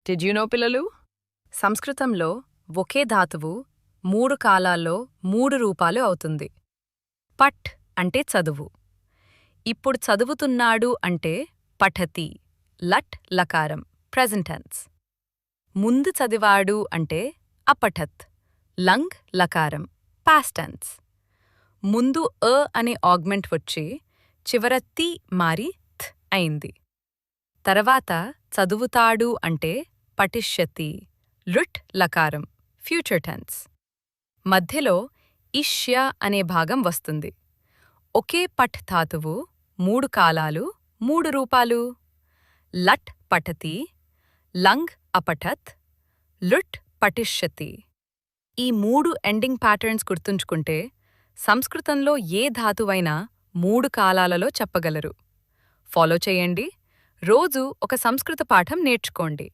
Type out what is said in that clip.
Did you know, పిల్లలు? సంస్కృతంలో ఒకే ధాతువు 3 కాలాల్లో 3 రూపాలు అవుతుంది. పఠ్ అంటే చదువు. ఇప్పుడు చదువుతున్నాడు అంటే పఠతి, లట్ లకారం, ప్రెజెంట్ టెన్స్. ముందు చదివాడు అంటే అపఠత్, లంగ్ లకారం, పాస్ట్ టెన్స్. ముందు అనే ఆగ్మెంట్ వచ్చి చివర తి మారి థ్ అయింది. తర్వాత చదువుతాడు అంటే పఠిష్యతి, లుట్ లకారం, ఫ్యూచర్ టెన్స్. మధ్యలో ఇష్య అనే భాగం వస్తుంది. ఒకే పఠ్ ధాతువు 3 కాలాలు 3 రూపాలు. లట్ పఠతి, లంగ్ అపఠత్, లుట్ పఠిష్యతి. ఈ 3 ఎండింగ్ ప్యాటర్న్స్ గుర్తుంచుకుంటే సంస్కృతంలో ఏ ధాతువైనా 3 కాలాలలో చెప్పగలరు. ఫాలో చేయండి. రోజూ ఒక సంస్కృత పాఠం నేర్చుకోండి.